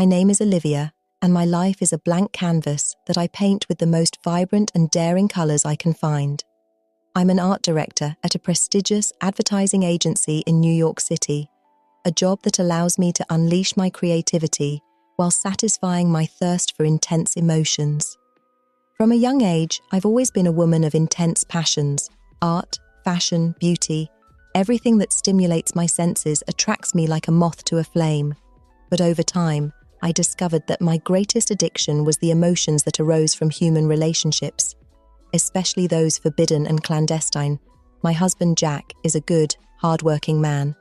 My name is Olivia, and my life is a blank canvas that I paint with the most vibrant and daring colours I can find. I'm an art director at a prestigious advertising agency in New York City, a job that allows me to unleash my creativity while satisfying my thirst for intense emotions. From a young age, I've always been a woman of intense passions. Art, fashion, beauty, everything that stimulates my senses attracts me like a moth to a flame. But over time, I discovered that my greatest addiction was the emotions that arose from human relationships, especially those forbidden and clandestine. My husband Jack is a good, hard-working man.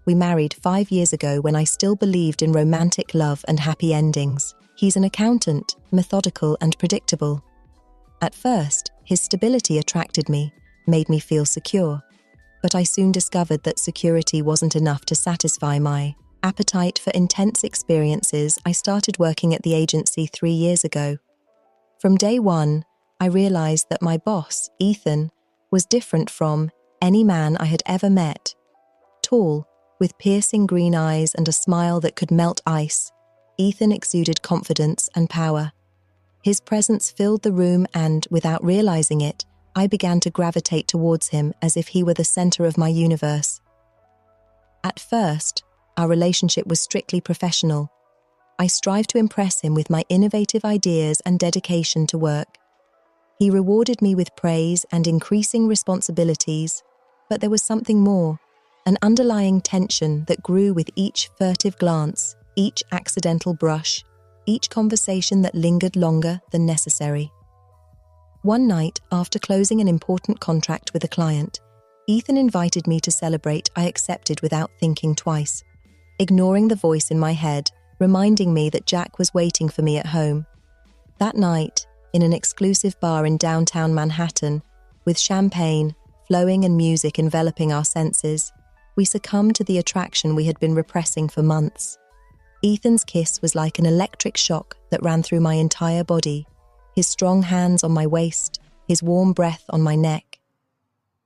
We married 5 years ago when I still believed in romantic love and happy endings. He's an accountant, methodical and predictable. At first, his stability attracted me, made me feel secure. But I soon discovered that security wasn't enough to satisfy my appetite for intense experiences. I started working at the agency 3 years ago. From day one, I realized that my boss, Ethan, was different from any man I had ever met. Tall, with piercing green eyes and a smile that could melt ice, Ethan exuded confidence and power. His presence filled the room and, without realizing it, I began to gravitate towards him as if he were the center of my universe. At first, our relationship was strictly professional. I strived to impress him with my innovative ideas and dedication to work. He rewarded me with praise and increasing responsibilities, but there was something more, an underlying tension that grew with each furtive glance, each accidental brush, each conversation that lingered longer than necessary. One night, after closing an important contract with a client, Ethan invited me to celebrate. I accepted without thinking twice, ignoring the voice in my head, reminding me that Jack was waiting for me at home. That night, in an exclusive bar in downtown Manhattan, with champagne flowing and music enveloping our senses, we succumbed to the attraction we had been repressing for months. Ethan's kiss was like an electric shock that ran through my entire body, his strong hands on my waist, his warm breath on my neck.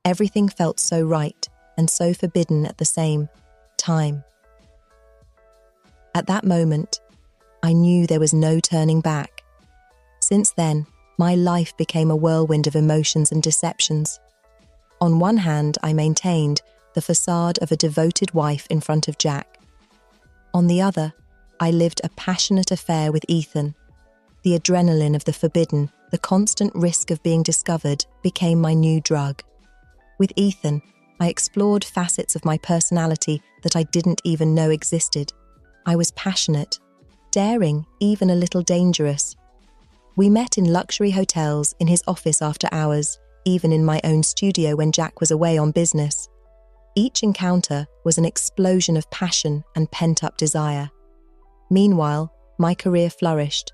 Everything felt so right and so forbidden at the same time. At that moment, I knew there was no turning back. Since then, my life became a whirlwind of emotions and deceptions. On one hand, I maintained the facade of a devoted wife in front of Jack. On the other, I lived a passionate affair with Ethan. The adrenaline of the forbidden, the constant risk of being discovered, became my new drug. With Ethan, I explored facets of my personality that I didn't even know existed. I was passionate, daring, even a little dangerous. We met in luxury hotels, in his office after hours, even in my own studio when Jack was away on business. Each encounter was an explosion of passion and pent-up desire. Meanwhile, my career flourished.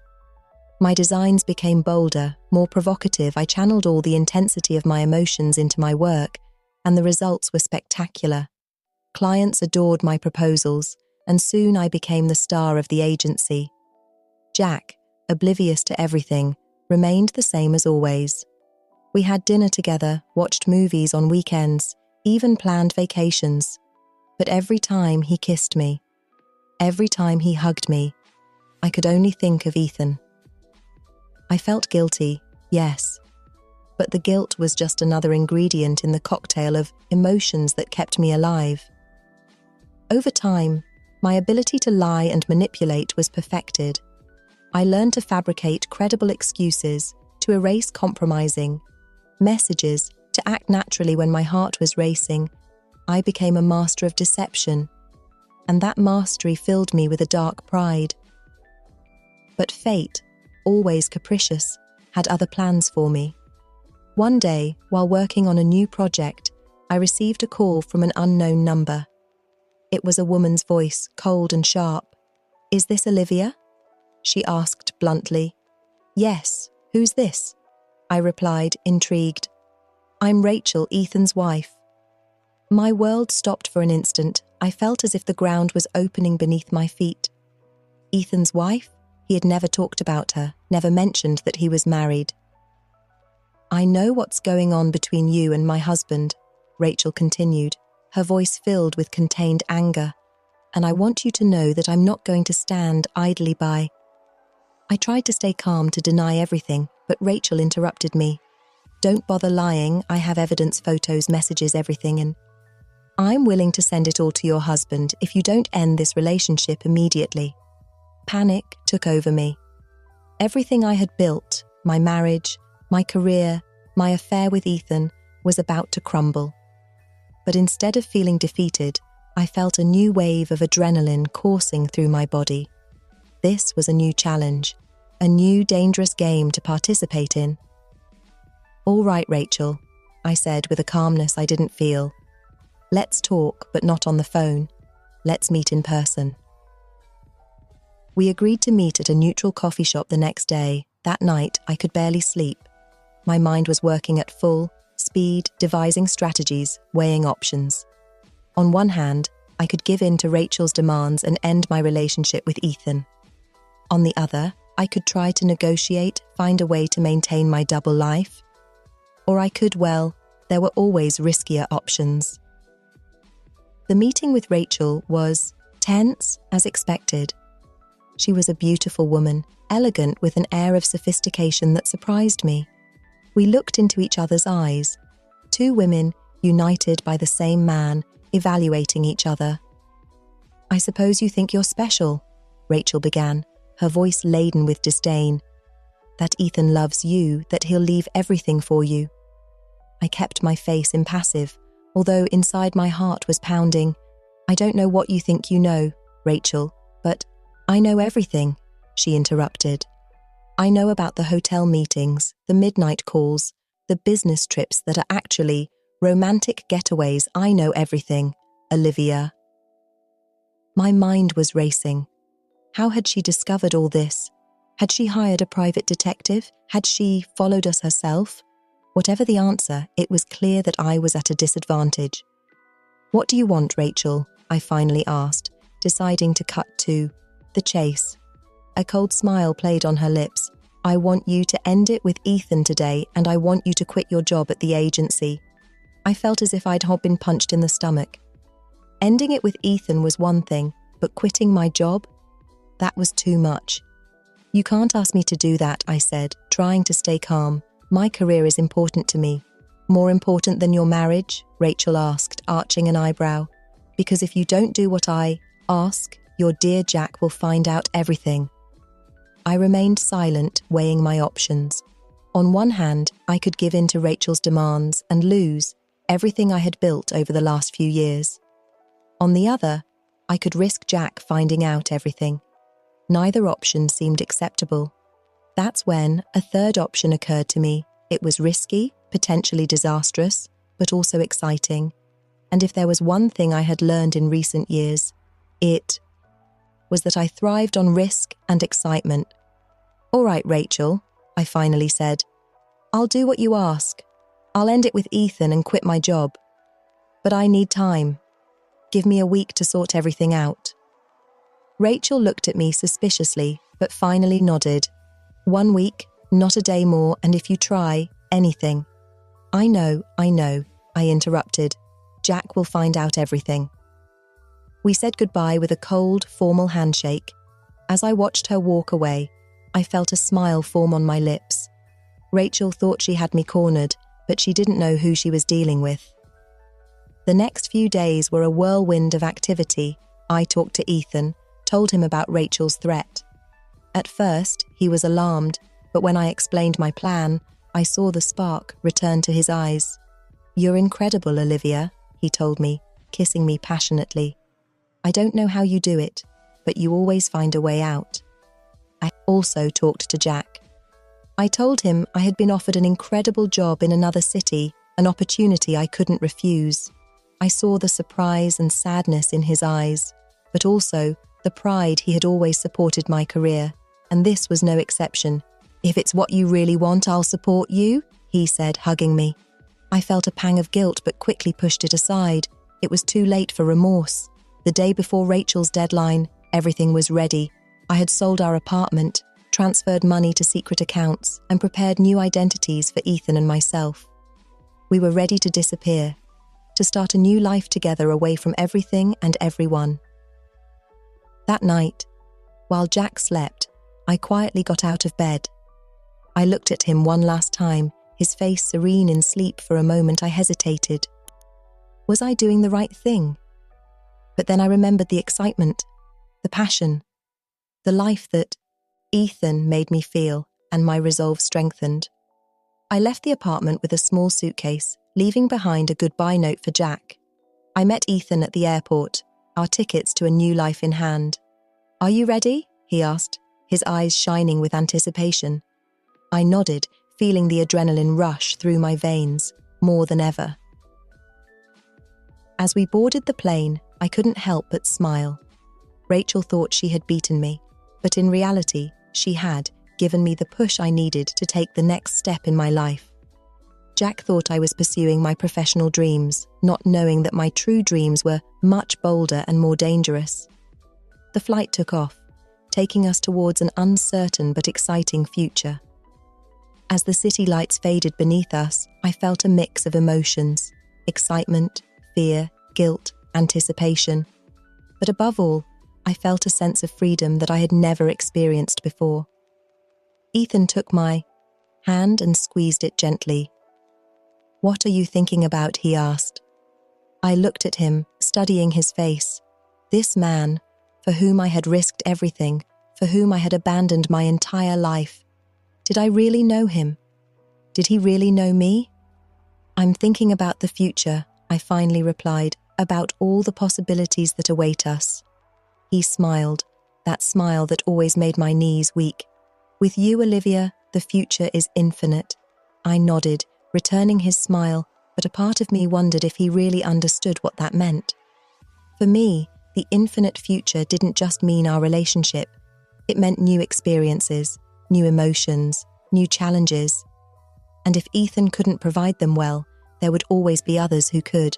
My designs became bolder, more provocative. I channeled all the intensity of my emotions into my work, and the results were spectacular. Clients adored my proposals, and soon I became the star of the agency. Jack, oblivious to everything, remained the same as always. We had dinner together, watched movies on weekends, even planned vacations. But every time he kissed me, every time he hugged me, I could only think of Ethan. I felt guilty, yes, but the guilt was just another ingredient in the cocktail of emotions that kept me alive. Over time, my ability to lie and manipulate was perfected. I learned to fabricate credible excuses, to erase compromising messages, to act naturally when my heart was racing. I became a master of deception, and that mastery filled me with a dark pride. But fate, always capricious, had other plans for me. One day, while working on a new project, I received a call from an unknown number. It was a woman's voice, cold and sharp. "Is this Olivia?" she asked bluntly. "Yes, who's this?" I replied, intrigued. "I'm Rachel, Ethan's wife." My world stopped for an instant. I felt as if the ground was opening beneath my feet. Ethan's wife? He had never talked about her, never mentioned that he was married. "I know what's going on between you and my husband," Rachel continued, her voice filled with contained anger. and I want you to know that I'm not going to stand idly by." I tried to stay calm to deny everything, but Rachel interrupted me. "Don't bother lying, I have evidence, photos, messages, everything, and I'm willing to send it all to your husband if you don't end this relationship immediately." Panic took over me. Everything I had built, my marriage, my career, my affair with Ethan, was about to crumble. But instead of feeling defeated, I felt a new wave of adrenaline coursing through my body. This was a new challenge, a new dangerous game to participate in. "All right, Rachel," I said with a calmness I didn't feel. "Let's talk, but not on the phone. Let's meet in person." We agreed to meet at a neutral coffee shop the next day. That night, I could barely sleep. My mind was working at full speed, devising strategies, weighing options. On one hand, I could give in to Rachel's demands and end my relationship with Ethan. On the other, I could try to negotiate, find a way to maintain my double life. Or I could, well, there were always riskier options. The meeting with Rachel was tense as expected. She was a beautiful woman, elegant with an air of sophistication that surprised me. We looked into each other's eyes, two women united by the same man, evaluating each other. "I suppose you think you're special," Rachel began, her voice laden with disdain. "That Ethan loves you, that he'll leave everything for you." I kept my face impassive, although inside my heart was pounding. "I don't know what you think you know, Rachel, but I know everything," she interrupted. "I know about the hotel meetings, the midnight calls, the business trips that are actually romantic getaways. I know everything, Olivia." My mind was racing. How had she discovered all this? Had she hired a private detective? Had she followed us herself? Whatever the answer, it was clear that I was at a disadvantage. "What do you want, Rachel?" I finally asked, deciding to cut to the chase. A cold smile played on her lips. "I want you to end it with Ethan today, and I want you to quit your job at the agency." I felt as if I'd been punched in the stomach. Ending it with Ethan was one thing, but quitting my job? That was too much. "You can't ask me to do that," I said, trying to stay calm. "My career is important to me." "More important than your marriage?" Rachel asked, arching an eyebrow. "Because if you don't do what I ask, your dear Jack will find out everything." I remained silent, weighing my options. On one hand, I could give in to Rachel's demands and lose everything I had built over the last few years. On the other, I could risk Jack finding out everything. Neither option seemed acceptable. That's when a third option occurred to me. It was risky, potentially disastrous, but also exciting. And if there was one thing I had learned in recent years, it was that I thrived on risk and excitement. "All right, Rachel," I finally said. "I'll do what you ask. I'll end it with Ethan and quit my job. But I need time. Give me a week to sort everything out." Rachel looked at me suspiciously, but finally nodded. "1 week, not a day more, and if you try anything." I know, I interrupted. "Jack will find out everything." We said goodbye with a cold, formal handshake. As I watched her walk away, I felt a smile form on my lips. Rachel thought she had me cornered, but she didn't know who she was dealing with. The next few days were a whirlwind of activity. I talked to Ethan, told him about Rachel's threat. At first, he was alarmed, but when I explained my plan, I saw the spark return to his eyes. "You're incredible, Olivia," he told me, kissing me passionately. "I don't know how you do it, but you always find a way out." I also talked to Jack. I told him I had been offered an incredible job in another city, an opportunity I couldn't refuse. I saw the surprise and sadness in his eyes, but also the pride he had always supported my career, and this was no exception. "If it's what you really want, I'll support you," he said, hugging me. I felt a pang of guilt but quickly pushed it aside. It was too late for remorse. The day before Rachel's deadline, everything was ready. I had sold our apartment, transferred money to secret accounts, and prepared new identities for Ethan and myself. We were ready to disappear, to start a new life together away from everything and everyone. That night, while Jack slept, I quietly got out of bed. I looked at him one last time, his face serene in sleep. For a moment I hesitated. Was I doing the right thing? But then I remembered the excitement, the passion, the life that Ethan made me feel, and my resolve strengthened. I left the apartment with a small suitcase, leaving behind a goodbye note for Jack. I met Ethan at the airport, our tickets to a new life in hand. "Are you ready?" he asked, his eyes shining with anticipation. I nodded, feeling the adrenaline rush through my veins more than ever. As we boarded the plane, I couldn't help but smile. Rachel thought she had beaten me, but in reality, she had given me the push I needed to take the next step in my life. Jack thought I was pursuing my professional dreams, not knowing that my true dreams were much bolder and more dangerous. The flight took off, taking us towards an uncertain but exciting future. As the city lights faded beneath us, I felt a mix of emotions: excitement, fear, guilt, anticipation. But above all, I felt a sense of freedom that I had never experienced before. Ethan took my hand and squeezed it gently. "What are you thinking about?" he asked. I looked at him, studying his face. This man, for whom I had risked everything, for whom I had abandoned my entire life. Did I really know him? Did he really know me? "I'm thinking about the future," I finally replied, "about all the possibilities that await us." He smiled, that smile that always made my knees weak. "With you, Olivia, the future is infinite." I nodded, returning his smile, but a part of me wondered if he really understood what that meant. For me, the infinite future didn't just mean our relationship. It meant new experiences, new emotions, new challenges. And if Ethan couldn't provide them well, there would always be others who could.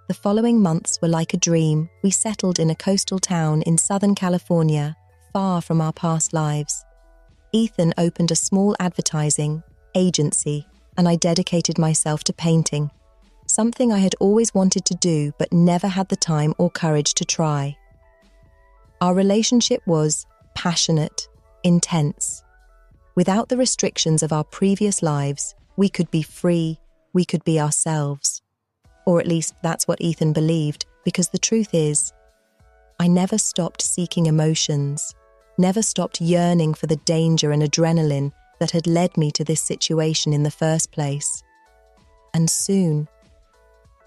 The following months were like a dream. We settled in a coastal town in Southern California, far from our past lives. Ethan opened a small advertising agency, and I dedicated myself to painting, something I had always wanted to do but never had the time or courage to try. Our relationship was passionate, intense. Without the restrictions of our previous lives, we could be free, we could be ourselves. Or at least that's what Ethan believed, because the truth is, I never stopped seeking emotions, never stopped yearning for the danger and adrenaline that had led me to this situation in the first place. And soon,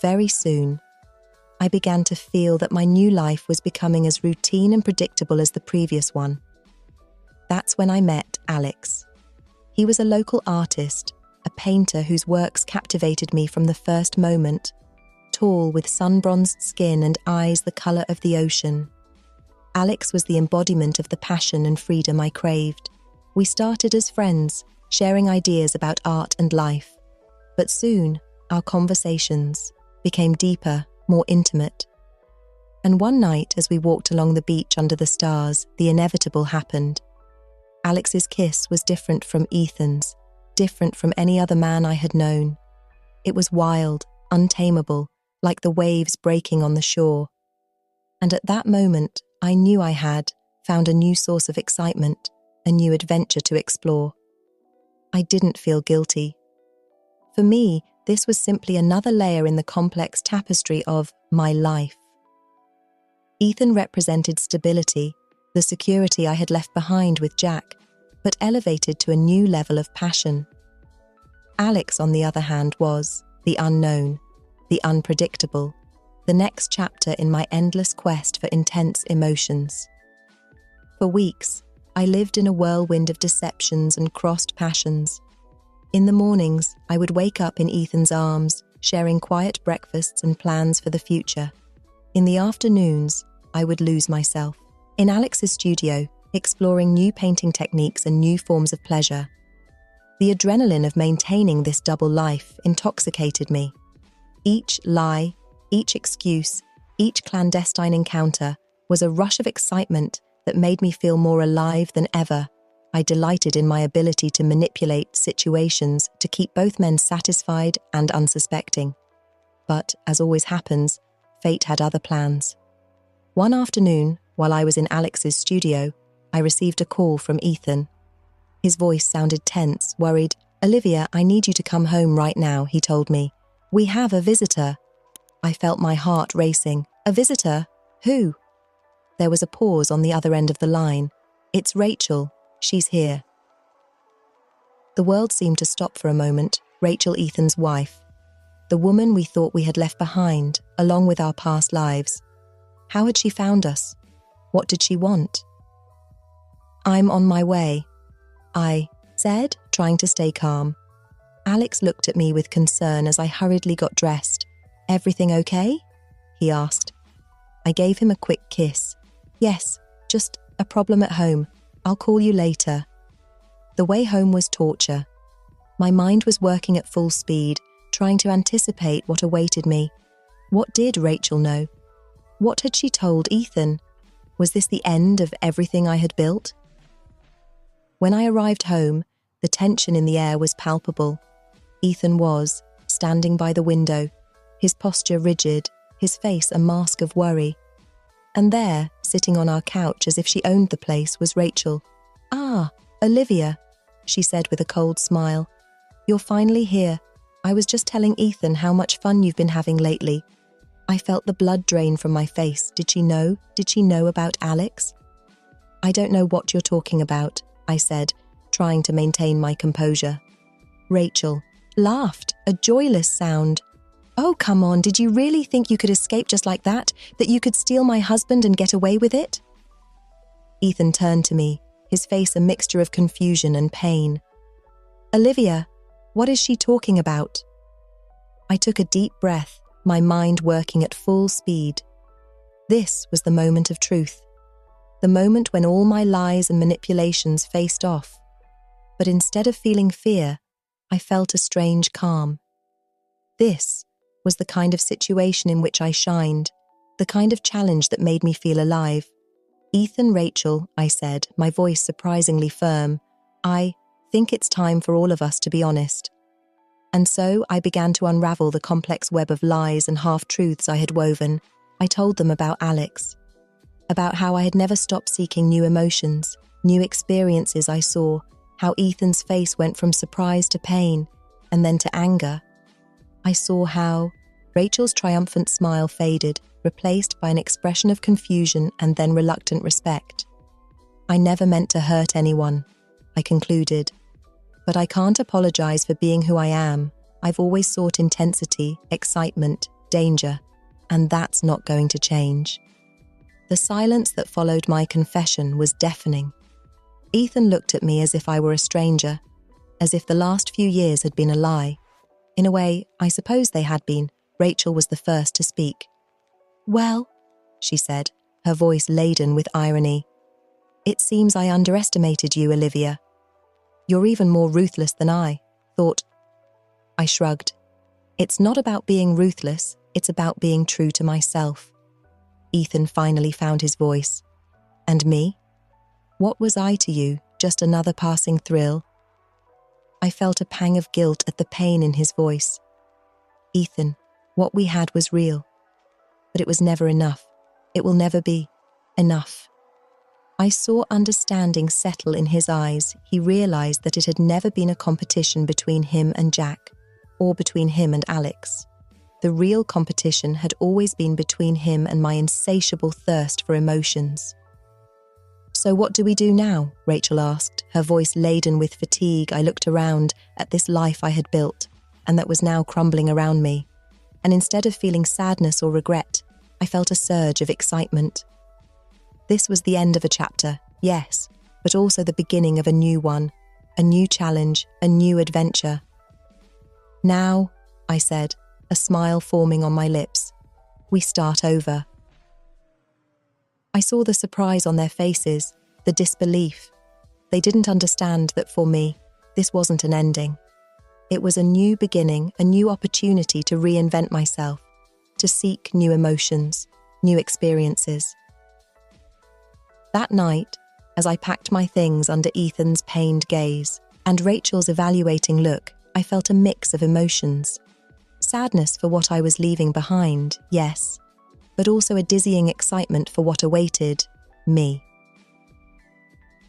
very soon, I began to feel that my new life was becoming as routine and predictable as the previous one. That's when I met Alex. He was a local artist, a painter whose works captivated me from the first moment, tall with sun-bronzed skin and eyes the colour of the ocean. Alex was the embodiment of the passion and freedom I craved. We started as friends, sharing ideas about art and life. But soon, our conversations became deeper, more intimate. And one night, as we walked along the beach under the stars, the inevitable happened. Alex's kiss was different from Ethan's, different from any other man I had known. It was wild, untamable, like the waves breaking on the shore. And at that moment, I knew I had found a new source of excitement, a new adventure to explore. I didn't feel guilty. For me, this was simply another layer in the complex tapestry of my life. Ethan represented stability, the security I had left behind with Jack, but elevated to a new level of passion. Alex, on the other hand, was the unknown, the unpredictable, the next chapter in my endless quest for intense emotions. For weeks, I lived in a whirlwind of deceptions and crossed passions. In the mornings, I would wake up in Ethan's arms, sharing quiet breakfasts and plans for the future. In the afternoons, I would lose myself in Alex's studio, exploring new painting techniques and new forms of pleasure. The adrenaline of maintaining this double life intoxicated me. Each lie, each excuse, each clandestine encounter was a rush of excitement that made me feel more alive than ever. I delighted in my ability to manipulate situations to keep both men satisfied and unsuspecting. But, as always happens, fate had other plans. One afternoon, while I was in Alex's studio, I received a call from Ethan. His voice sounded tense, worried. "Olivia, I need you to come home right now," he told me. "We have a visitor." I felt my heart racing. "A visitor? Who?" There was a pause on the other end of the line. "It's Rachel. She's here." The world seemed to stop for a moment. Rachel, Ethan's wife. The woman we thought we had left behind, along with our past lives. How had she found us? What did she want? "I'm on my way," I said, trying to stay calm. Alex looked at me with concern as I hurriedly got dressed. "Everything okay?" he asked. I gave him a quick kiss. "Yes, just a problem at home. I'll call you later." The way home was torture. My mind was working at full speed, trying to anticipate what awaited me. What did Rachel know? What had she told Ethan? Was this the end of everything I had built? When I arrived home, the tension in the air was palpable. Ethan was, standing by the window, his posture rigid, his face a mask of worry. And there, sitting on our couch as if she owned the place, was Rachel. "Ah, Olivia," she said with a cold smile. "You're finally here. I was just telling Ethan how much fun you've been having lately." I felt the blood drain from my face. Did she know? Did she know about Alex? "I don't know what you're talking about," I said, trying to maintain my composure. Rachel laughed, a joyless sound. "Oh, come on, did you really think you could escape just like that? That you could steal my husband and get away with it?" Ethan turned to me, his face a mixture of confusion and pain. "Olivia, what is she talking about?" I took a deep breath, my mind working at full speed. This was the moment of truth. The moment when all my lies and manipulations faced off. But instead of feeling fear, I felt a strange calm. This was the kind of situation in which I shined, the kind of challenge that made me feel alive. "Ethan, Rachel," I said, my voice surprisingly firm, "I think it's time for all of us to be honest." And so I began to unravel the complex web of lies and half-truths I had woven. I told them about Alex, about how I had never stopped seeking new emotions, new experiences I saw, how Ethan's face went from surprise to pain, and then to anger. I saw how Rachel's triumphant smile faded, replaced by an expression of confusion and then reluctant respect. "I never meant to hurt anyone," I concluded. "But I can't apologize for being who I am. I've always sought intensity, excitement, danger, and that's not going to change." The silence that followed my confession was deafening. Ethan looked at me as if I were a stranger, as if the last few years had been a lie. In a way, I suppose they had been. Rachel was the first to speak. "Well," she said, her voice laden with irony, "it seems I underestimated you, Olivia. You're even more ruthless than I thought." I shrugged. "It's not about being ruthless, it's about being true to myself." Ethan finally found his voice. "And me? What was I to you? Just another passing thrill?" I felt a pang of guilt at the pain in his voice. "Ethan, what we had was real. But it was never enough. It will never be enough." I saw understanding settle in his eyes. He realized that it had never been a competition between him and Jack, or between him and Alex. The real competition had always been between him and my insatiable thirst for emotions. "So what do we do now?" Rachel asked, her voice laden with fatigue. I looked around at this life I had built, and that was now crumbling around me. And instead of feeling sadness or regret, I felt a surge of excitement. This was the end of a chapter, yes, but also the beginning of a new one, a new challenge, a new adventure. "Now," I said, a smile forming on my lips, "we start over." I saw the surprise on their faces, the disbelief. They didn't understand that for me, this wasn't an ending. It was a new beginning, a new opportunity to reinvent myself, to seek new emotions, new experiences. That night, as I packed my things under Ethan's pained gaze and Rachel's evaluating look, I felt a mix of emotions. Sadness for what I was leaving behind, yes, but also a dizzying excitement for what awaited. me.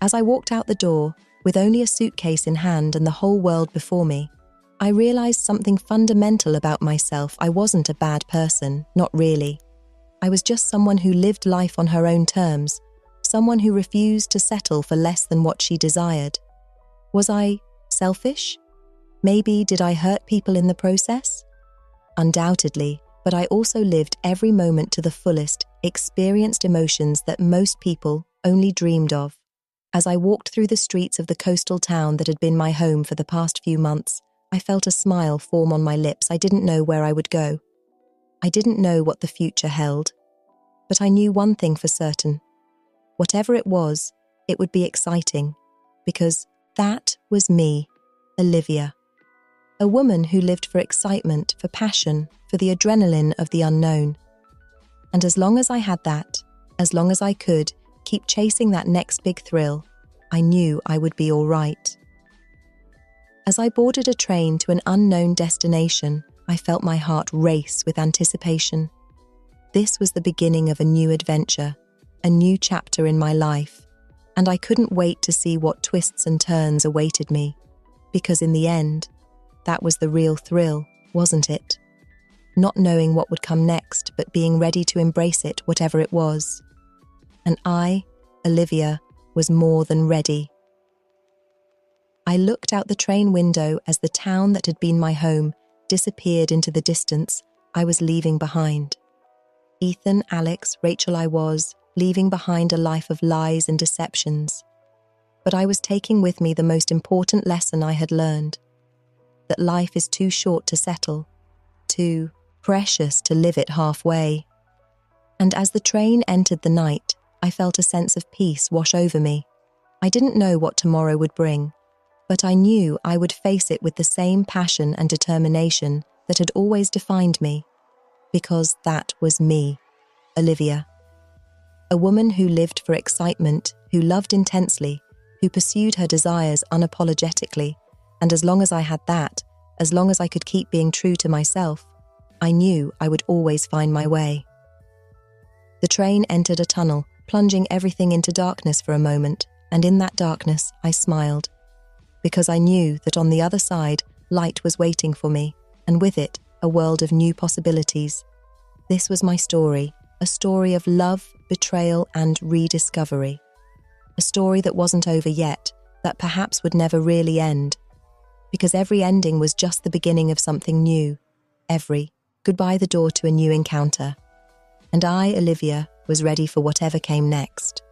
As I walked out the door, with only a suitcase in hand and the whole world before me, I realized something fundamental about myself. I wasn't a bad person, not really. I was just someone who lived life on her own terms, someone who refused to settle for less than what she desired. Was I selfish? Maybe did I hurt people in the process? Undoubtedly, but I also lived every moment to the fullest, experienced emotions that most people only dreamed of. As I walked through the streets of the coastal town that had been my home for the past few months, I felt a smile form on my lips. I didn't know where I would go. I didn't know what the future held. But I knew one thing for certain. Whatever it was, it would be exciting, because that was me, Olivia. A woman who lived for excitement, for passion, for the adrenaline of the unknown. And as long as I had that, as long as I could keep chasing that next big thrill, I knew I would be all right. As I boarded a train to an unknown destination, I felt my heart race with anticipation. This was the beginning of a new adventure, a new chapter in my life, and I couldn't wait to see what twists and turns awaited me, because in the end, that was the real thrill, wasn't it? Not knowing what would come next, but being ready to embrace it, whatever it was. And I, Olivia, was more than ready. I looked out the train window as the town that had been my home disappeared into the distance I was leaving behind. Ethan, Alex, Rachel, I was leaving behind a life of lies and deceptions. But I was taking with me the most important lesson I had learned, that life is too short to settle, too precious to live it halfway. And as the train entered the night, I felt a sense of peace wash over me. I didn't know what tomorrow would bring, but I knew I would face it with the same passion and determination that had always defined me, because that was me, Olivia. A woman who lived for excitement, who loved intensely, who pursued her desires unapologetically, and as long as I had that, as long as I could keep being true to myself, I knew I would always find my way. The train entered a tunnel, plunging everything into darkness for a moment, and in that darkness I smiled, because I knew that on the other side, light was waiting for me, and with it, a world of new possibilities. This was my story, a story of love, betrayal, and rediscovery. A story that wasn't over yet, that perhaps would never really end, because every ending was just the beginning of something new. Every goodbye the door to a new encounter. And I, Olivia, was ready for whatever came next.